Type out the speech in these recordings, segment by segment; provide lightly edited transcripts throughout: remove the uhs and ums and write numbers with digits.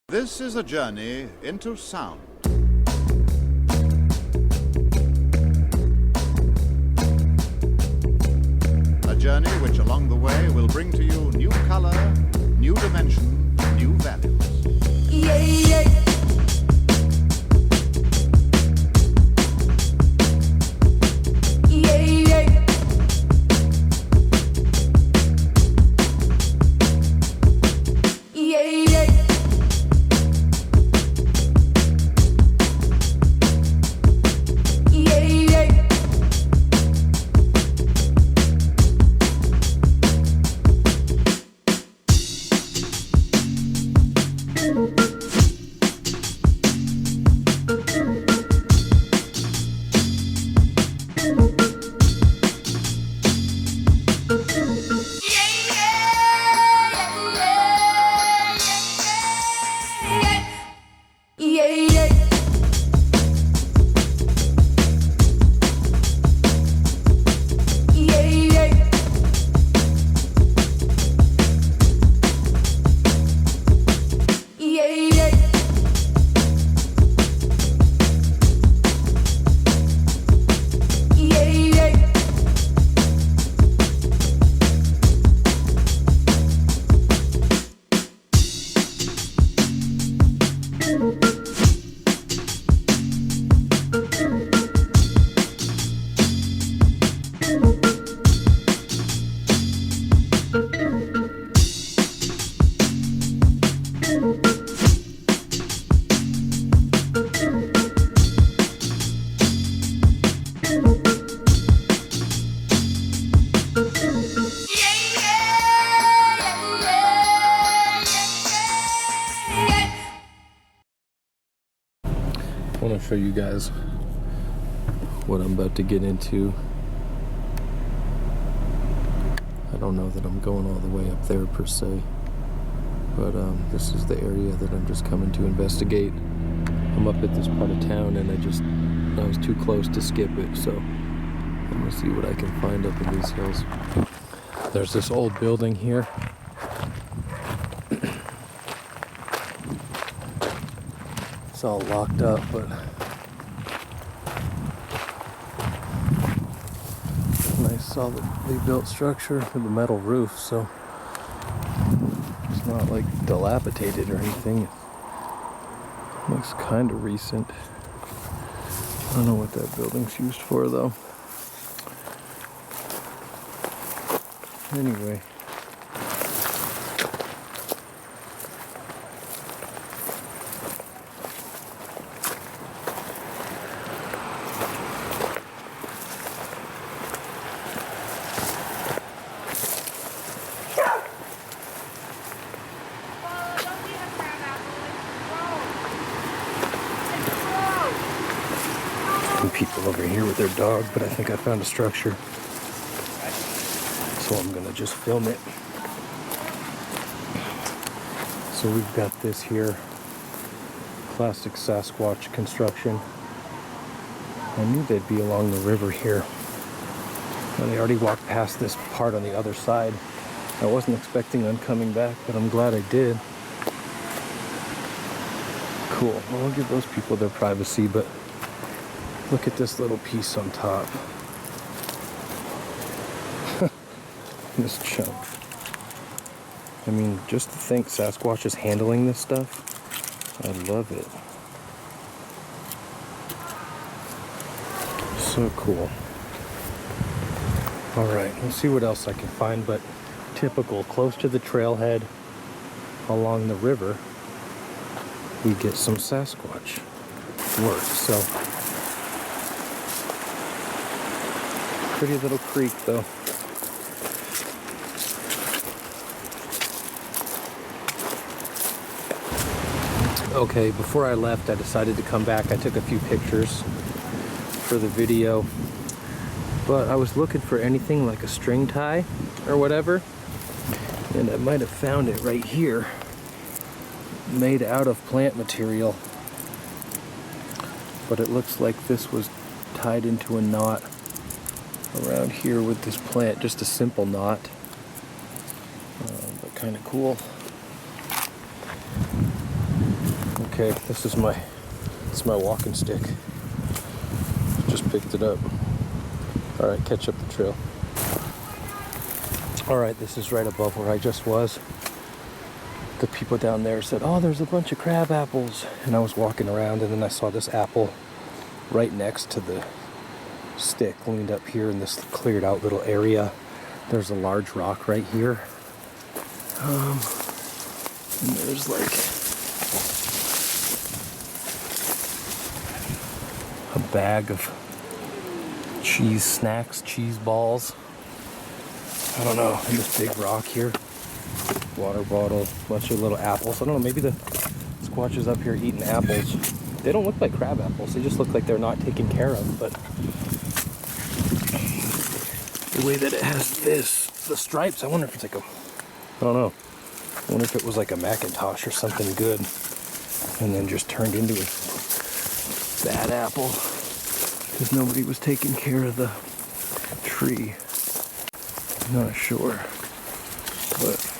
This is a journey into sound. A journey which along the way will bring to you new color, new dimension, new values. Yeah, yeah. I want to show you guys what I'm about to get into. I don't know that I'm going all the way up there per se, but this is the area that I'm just coming to investigate. I'm up at this part of town and I was too close to skip it, so I'm gonna see what I can find up in these hills. There's this old building here. It's all locked up, but nice solidly built structure with a metal roof, so it's not like dilapidated or anything. It looks kind of recent. I don't know what that building's used for though. Anyway. People over here with their dog, but I think I found a structure, so I'm gonna just film it. So we've got this here, classic Sasquatch construction. I knew they'd be along the river here, and they already walked past this part on the other side. I wasn't expecting them coming back, but I'm glad I did. Cool. Well, I'll give those people their privacy, but look at this little piece on top. This chunk. I mean, just to think Sasquatch is handling this stuff, I love it. So cool. Alright, we'll see what else I can find, but typical, close to the trailhead along the river, we get some Sasquatch work. So pretty little creek though. Okay, before I left, I decided to come back. I took a few pictures for the video, but I was looking for anything like a string tie or whatever, and I might have found it right here, made out of plant material, but it looks like this was tied into a knot around here with this plant, just a simple knot, but kind of cool. Okay, this is my walking stick. Just picked it up. All right, catch up the trail. All right, this is right above where I just was. The people down there said, oh, there's a bunch of crab apples. And I was walking around and then I saw this apple right next to the stick leaned up here in this cleared out little area. There's a large rock right here. And there's like a bag of cheese snacks, cheese balls. I don't know, and this big rock here. Water bottle, bunch of little apples. I don't know, maybe the Squatch is up here eating apples. They don't look like crab apples. They just look like they're not taken care of, but the way that it has the stripes, I wonder if it's like I don't know. I wonder if it was like a Macintosh or something good and then just turned into a bad apple because nobody was taking care of the tree. I'm not sure, but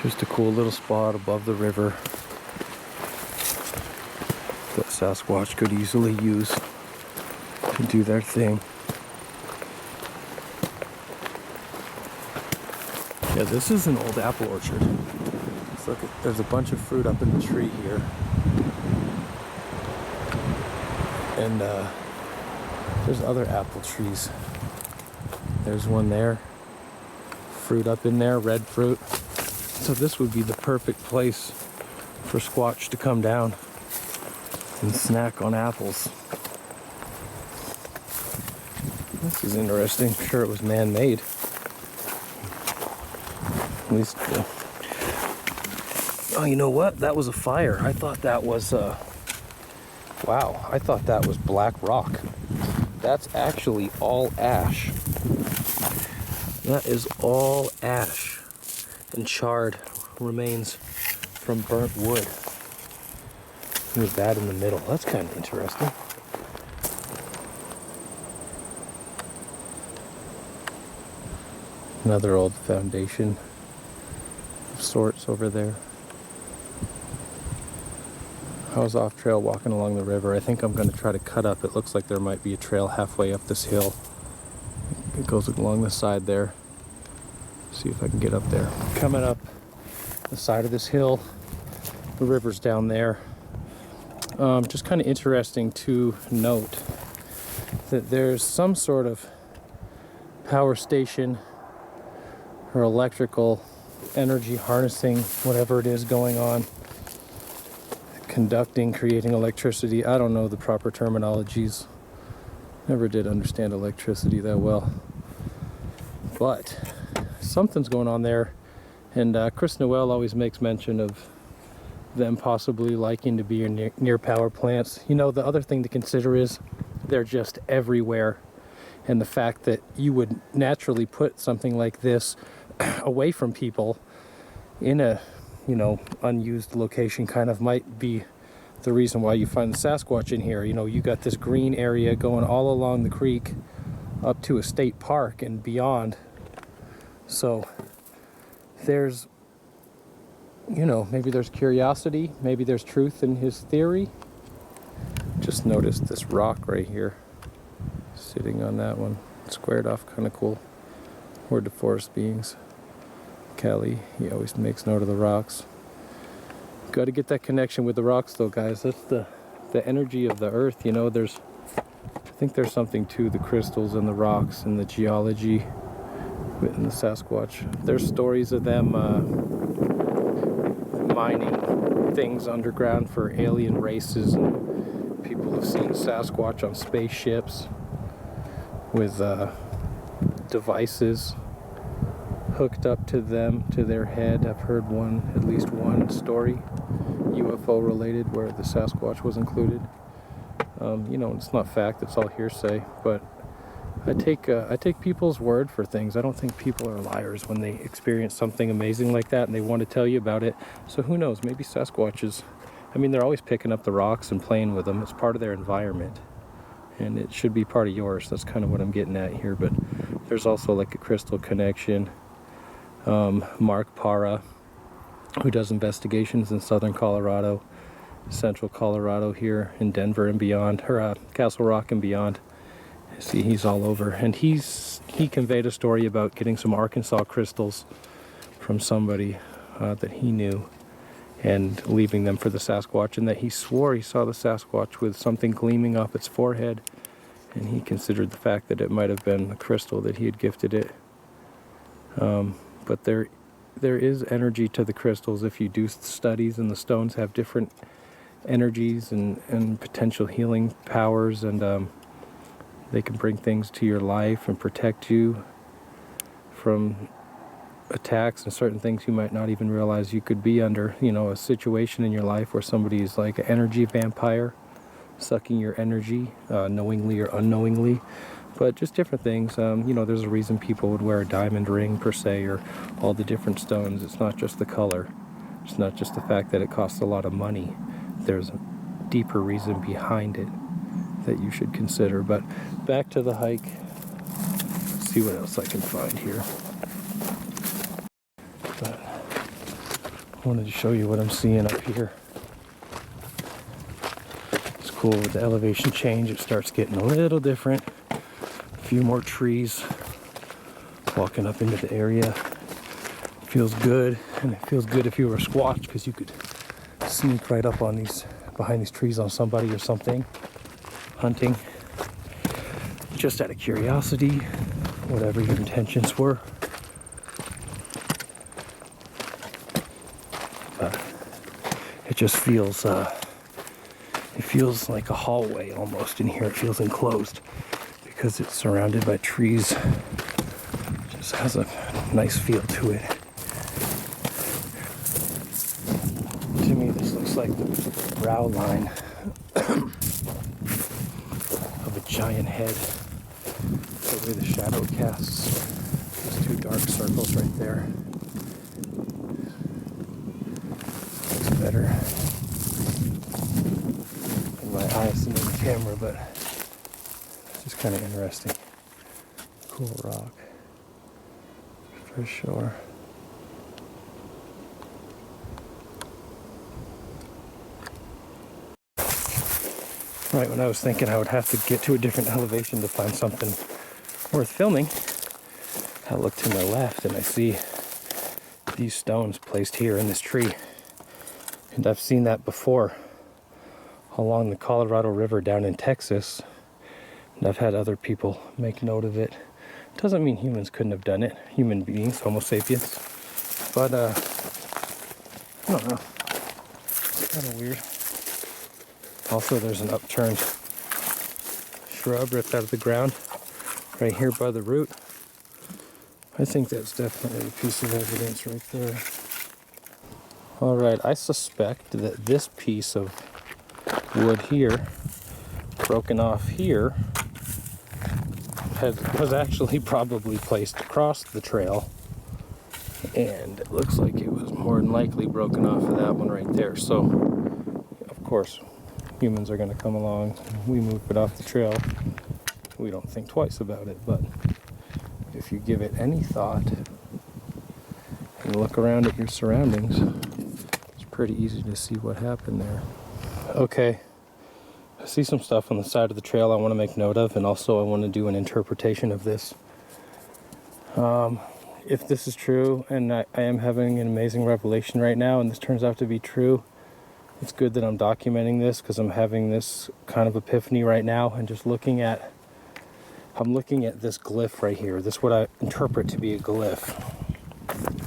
just a cool little spot above the river that Sasquatch could easily use to do their thing. Yeah, this is an old apple orchard. Let's look at, there's a bunch of fruit up in the tree here. And there's other apple trees. There's one there. Fruit up in there, red fruit. So this would be the perfect place for Squatch to come down and snack on apples. This is interesting. I'm sure it was man-made. At least, oh, you know what? That was a fire. I thought that was, wow, I thought that was black rock. That's actually all ash. That is all ash and charred remains from burnt wood. With that in the middle. That's kind of interesting. Another old foundation of sorts over there. I was off trail walking along the river. I think I'm going to try to cut up. It looks like there might be a trail halfway up this hill. It goes along the side there. See if I can get up there. Coming up the side of this hill, the river's down there. Just kind of interesting to note that there's some sort of power station or electrical energy harnessing, whatever it is going on, conducting, creating electricity. I don't know the proper terminologies. Never did understand electricity that well. But something's going on there. And Chris Noel always makes mention of them possibly liking to be near power plants. You know, the other thing to consider is they're just everywhere. And the fact that you would naturally put something like this away from people in a, you know, unused location kind of might be the reason why you find the Sasquatch in here. You know, you got this green area going all along the creek up to a state park and beyond. So there's, you know, maybe there's curiosity, maybe there's truth in his theory. Just noticed this rock right here, sitting on that one, squared off, kind of cool. We're the forest beings. Kelly, he always makes note of the rocks. Got to get that connection with the rocks though, guys. That's the energy of the earth, you know. I think there's something to the crystals and the rocks and the geology in the Sasquatch. There's stories of them mining things underground for alien races, and people have seen Sasquatch on spaceships with devices hooked up to them, to their head. I've heard at least one story, UFO related, where the Sasquatch was included. You know, it's not fact, it's all hearsay, but I take people's word for things. I don't think people are liars when they experience something amazing like that and they want to tell you about it. So who knows, maybe Sasquatches, I mean, they're always picking up the rocks and playing with them. It's part of their environment, and it should be part of yours. That's kind of what I'm getting at here. But there's also like a crystal connection. Mark Para who does investigations in southern Colorado, central Colorado here in Denver and beyond, or Castle Rock and beyond. See, he's all over, and he conveyed a story about getting some Arkansas crystals from somebody that he knew and leaving them for the Sasquatch, and that he swore he saw the Sasquatch with something gleaming off its forehead, and he considered the fact that it might have been the crystal that he had gifted it. But there is energy to the crystals if you do studies, and the stones have different energies and potential healing powers, and they can bring things to your life and protect you from attacks and certain things you might not even realize you could be under. You know, a situation in your life where somebody is like an energy vampire, sucking your energy, knowingly or unknowingly. But just different things. You know, there's a reason people would wear a diamond ring per se, or all the different stones. It's not just the color. It's not just the fact that it costs a lot of money. There's a deeper reason behind it that you should consider. But back to the hike. Let's see what else I can find here. But I wanted to show you what I'm seeing up here. It's cool with the elevation change. It starts getting a little different. A few more trees. Walking up into the area feels good, and it feels good if you were a Squatch, because you could sneak right up on behind these trees on somebody or something. Hunting, just out of curiosity, whatever your intentions were. It just feels, it feels like a hallway almost in here. It feels enclosed because it's surrounded by trees. It just has a nice feel to it. To me, this looks like the brow line of a giant head. The way the shadow casts those two dark circles right there. Looks better in my eyes than in the camera, but it's just kind of interesting. Cool rock, for sure. Right, when I was thinking I would have to get to a different elevation to find something worth filming, I look to my left and I see these stones placed here in this tree. And I've seen that before along the Colorado River down in Texas. And I've had other people make note of it. Doesn't mean humans couldn't have done it. Human beings, Homo sapiens. But, I don't know. It's kind of weird. Also, there's an upturned shrub ripped out of the ground right here by the root. I think that's definitely a piece of evidence right there. Alright, I suspect that this piece of wood here, broken off here, was actually probably placed across the trail, and it looks like it was more than likely broken off of that one right there. So, of course, humans are going to come along, we move it off the trail, we don't think twice about it. But if you give it any thought and look around at your surroundings, it's pretty easy to see what happened there. Okay, I see some stuff on the side of the trail I want to make note of, and also I want to do an interpretation of this. If this is true, and I am having an amazing revelation right now, and this turns out to be true, it's good that I'm documenting this, because I'm having this kind of epiphany right now, and just looking at this glyph right here. This is what I interpret to be a glyph.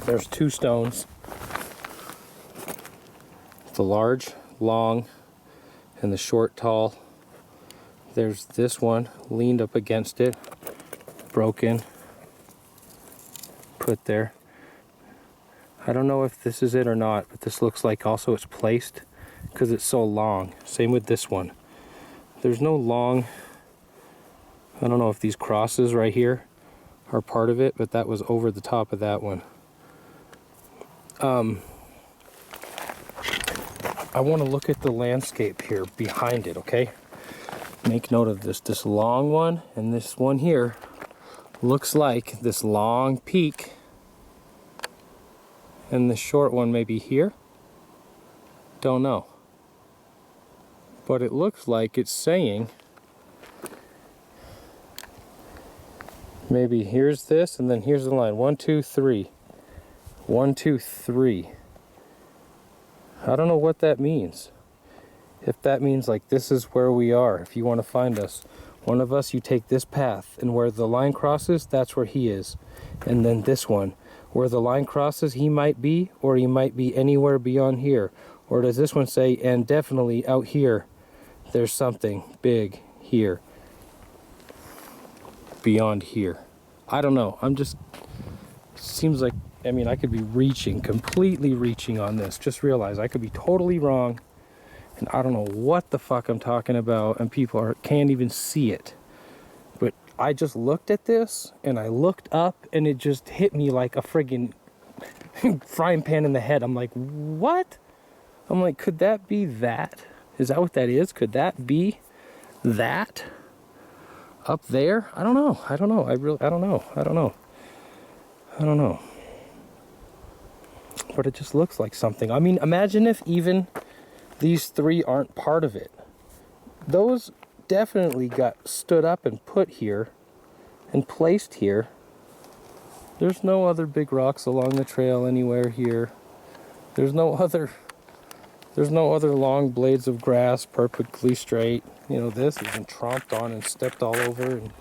There's two stones. The large, long, and the short, tall. There's this one leaned up against it, broken, put there. I don't know if this is it or not, but this looks like also it's placed because it's so long. Same with this one. There's no long, I don't know if these crosses right here are part of it, but that was over the top of that one. I want to look at the landscape here behind it, okay? Make note of this. This long one and this one here looks like this long peak, and the short one maybe here. Don't know. But it looks like it's saying maybe here's this and then here's the line. 1, 2, 3. 1, 2, 3. I don't know what that means. If that means like this is where we are, if you want to find us, one of us, you take this path, and where the line crosses, that's where he is. And then this one, where the line crosses, he might be, or he might be anywhere beyond here. Or does this one say, and definitely out here, there's something big here, beyond here. I don't know. I'm just, seems like, I mean, I could be reaching, completely reaching on this. Just realize I could be totally wrong. And I don't know what the fuck I'm talking about, and people can't even see it. But I just looked at this, and I looked up, and it just hit me like a friggin' frying pan in the head. I'm like, what? I'm like, could that be that? Is that what that is? Could that be that? Up there? I don't know. I don't know. I don't know. I don't know. I don't know. But it just looks like something. I mean, imagine if even these three aren't part of it. Those definitely got stood up and put here and placed here. There's no other big rocks along the trail anywhere here. There's no other long blades of grass perfectly straight. You know, this has been tromped on and stepped all over, and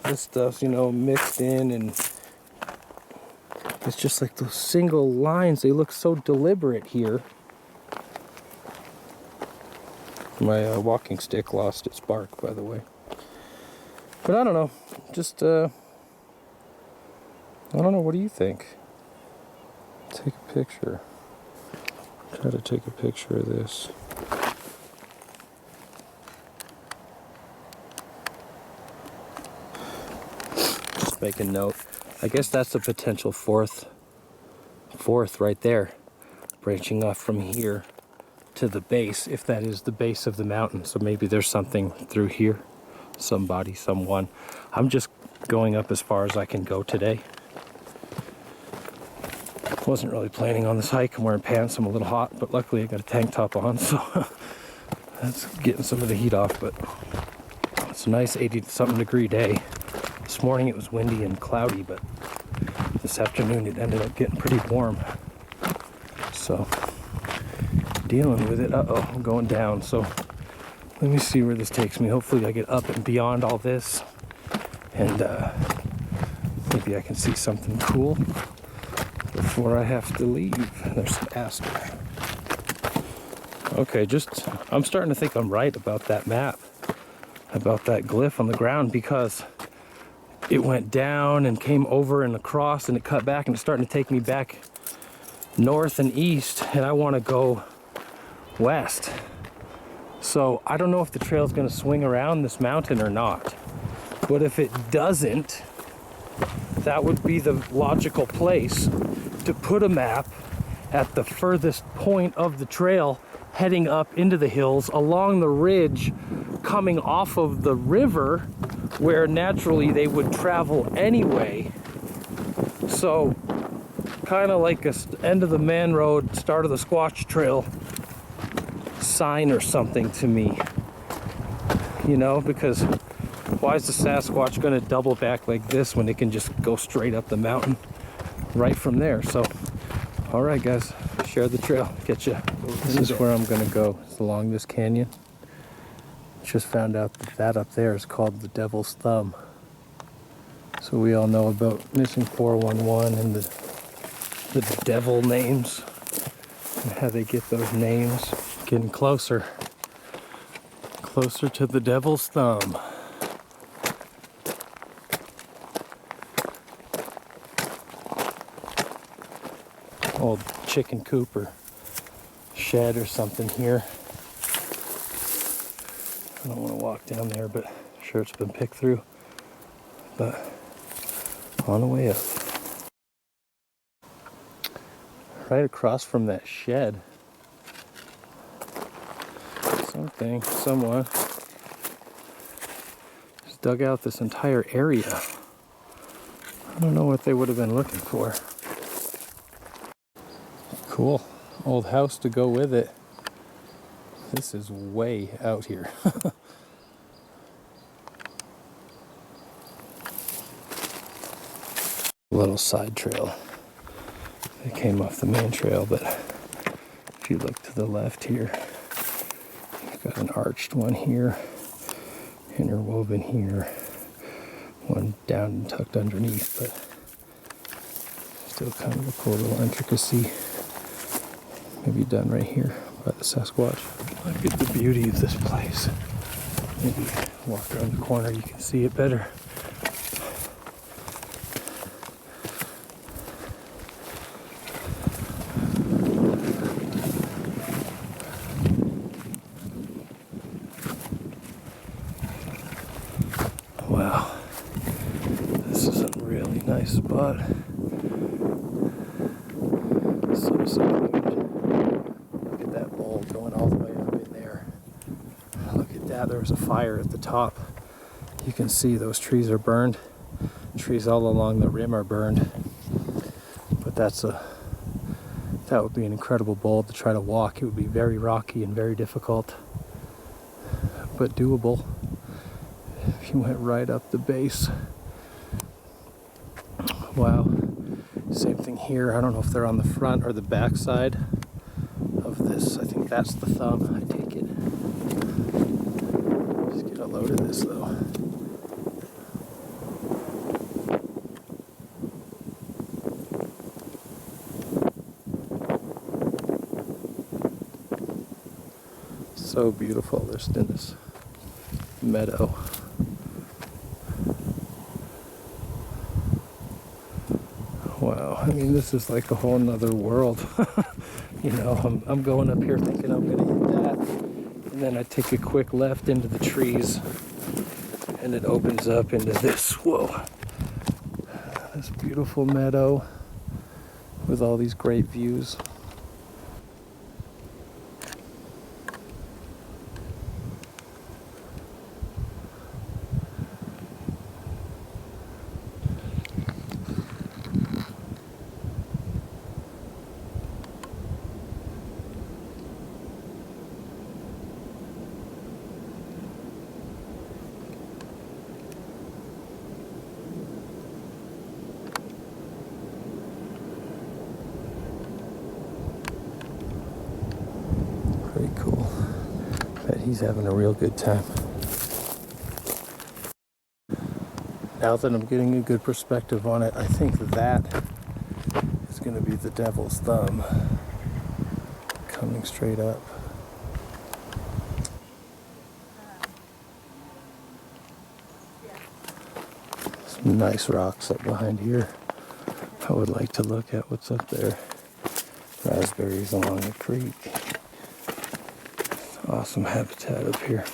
this stuff's, you know, mixed in, and it's just like those single lines. They look so deliberate here. My walking stick lost its bark, by the way. But I don't know. Just, I don't know. What do you think? Take a picture. Try to take a picture of this. Just make a note. I guess that's the potential fourth right there, branching off from here to the base, if that is the base of the mountain. So maybe there's something through here, somebody, someone. I'm just going up as far as I can go today. Wasn't really planning on this hike. I'm wearing pants, I'm a little hot, but luckily I got a tank top on, so that's getting some of the heat off. But it's a nice 80-something degree day. This morning it was windy and cloudy, but this afternoon it ended up getting pretty warm. So, dealing with it. Uh-oh, I'm going down. So, let me see where this takes me. Hopefully I get up and beyond all this, and maybe I can see something cool before I have to leave. There's some aster. Okay, I'm starting to think I'm right about that map, about that glyph on the ground, because it went down and came over and across, and it cut back, and it's starting to take me back north and east, and I want to go west. So I don't know if the trail is going to swing around this mountain or not, but if it doesn't, that would be the logical place to put a map at the furthest point of the trail, heading up into the hills along the ridge, coming off of the river, where naturally they would travel anyway. So kind of like a end of the man road, start of the Squatch trail sign or something to me, you know, because why is the Sasquatch going to double back like this when it can just go straight up the mountain right from there? So all right, guys, share the trail. Get you. This is where I'm going to go. It's along this canyon. Just found out that up there is called the Devil's Thumb. So we all know about missing 411 and the devil names and how they get those names. Getting closer to the Devil's Thumb. Old chicken coop or shed or something here. I don't want to walk down there, but I'm sure it's been picked through. But on the way up. Right across from that shed. Someone just dug out this entire area I don't know what they would have been looking for. Cool. Old house to go with it. This is way out here. Little side trail. It came off the main trail, but if you look to the left here, you've got an arched one here, interwoven here, one down and tucked underneath, but still kind of a cool little intricacy. Maybe done right here by the Sasquatch. Look at the beauty of this place. Maybe walk around the corner, you can see it better. Wow, this is a really nice spot. So secluded. Look at that bowl going all the way up in there. Look at that, there's a fire at the top. You can see those trees are burned. Trees all along the rim are burned. But that would be an incredible bowl to try to walk. It would be very rocky and very difficult, but doable. If you went right up the base. Wow. Same thing here. I don't know if they're on the front or the back side of this. I think that's the thumb. I take it. Just get a load of this though. So beautiful. They're just in this meadow. Wow, I mean, this is like a whole nother world. You know, I'm going up here thinking I'm gonna hit that, and then I take a quick left into the trees, and it opens up into this, whoa, this beautiful meadow with all these great views. Pretty cool. Bet he's having a real good time. Now that I'm getting a good perspective on it, I think that is going to be the devil's thumb coming straight up. Some nice rocks up behind here. I would like to look at what's up there. Raspberries along the creek. Awesome habitat up here.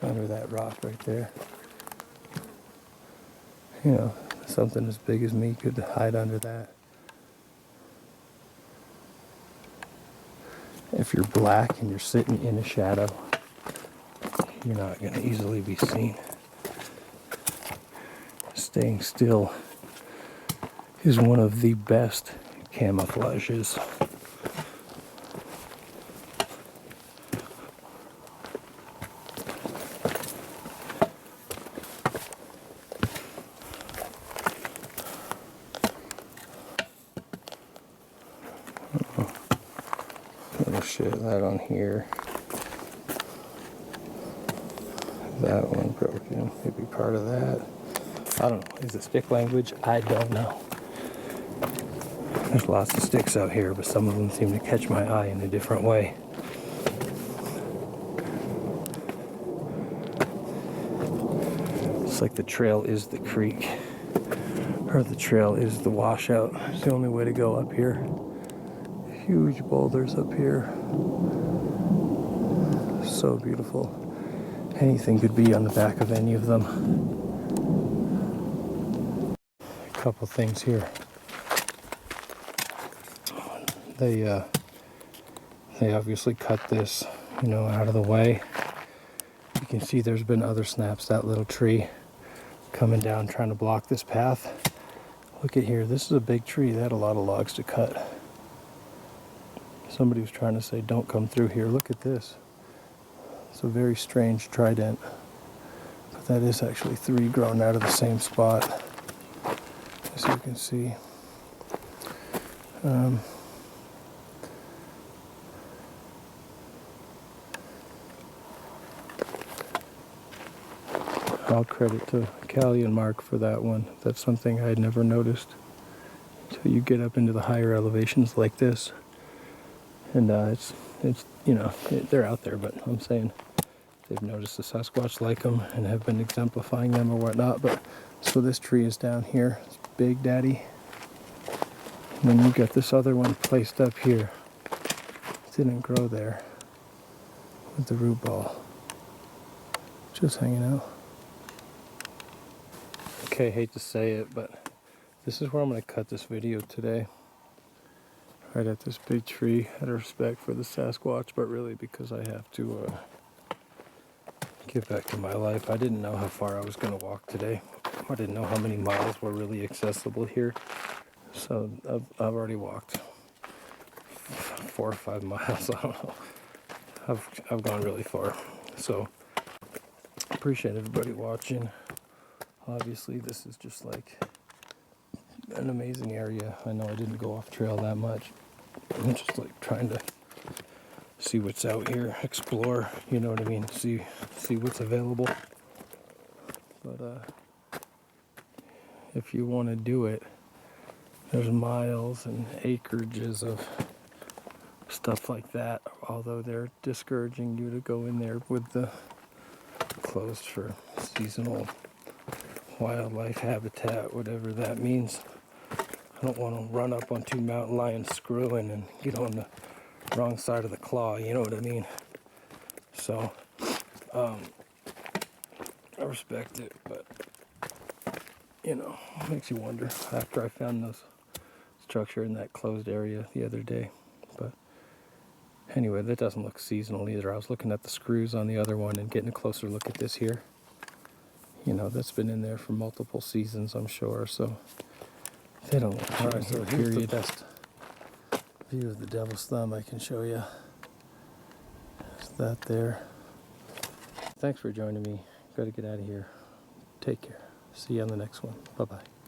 Under that rock right there. You know, something as big as me could hide under that. If you're black and you're sitting in a shadow, you're not going to easily be seen. Staying still is one of the best camouflages. Oh shit, that on here. That one broken. Maybe part of that. I don't know. Is it stick language? I don't know. There's lots of sticks out here, but some of them seem to catch my eye in a different way. It's like the trail is the creek, or the trail is the washout. It's the only way to go up here. Huge boulders up here. So beautiful. Anything could be on the back of any of them. A couple things here. They obviously cut this, out of the way. You can see there's been other snaps. That little tree coming down trying to block this path. Look at here. This is a big tree. They had a lot of logs to cut. Somebody was trying to say, don't come through here. Look at this. It's a very strange trident. But that is actually 3 grown out of the same spot, as you can see. All credit to Callie and Mark for that one. That's something I had never noticed until you get up into the higher elevations like this. And it's they're out there, but I'm saying they've noticed the Sasquatch like them and have been exemplifying them or whatnot. But so this tree is down here. It's Big Daddy. And then you got this other one placed up here. It didn't grow there with the root ball. Just hanging out. Okay, hate to say it, but this is where I'm going to cut this video today. Right at this big tree, out of respect for the Sasquatch, but really because I have to get back to my life. I didn't know how far I was going to walk today. I didn't know how many miles were really accessible here. So I've already walked 4 or 5 miles. I don't know. I've gone really far. So appreciate everybody watching. Obviously, this is just like an amazing area. I know I didn't go off trail that much. I'm just like trying to see what's out here, explore, you know what I mean, see what's available. But if you want to do it, there's miles and acreages of stuff like that, although they're discouraging you to go in there with the closed for seasonal wildlife habitat, whatever that means. I don't want to run up on 2 mountain lions screwing and get on the wrong side of the claw, you know what I mean? So, I respect it, but, it makes you wonder after I found this structure in that closed area the other day. But anyway, that doesn't look seasonal either. I was looking at the screws on the other one and getting a closer look at this here. That's been in there for multiple seasons, I'm sure, so they don't look Alright, so here's the best view of the Devil's Thumb I can show you. There's that there. Thanks for joining me. Got to get out of here. Take care. See you on the next one. Bye-bye.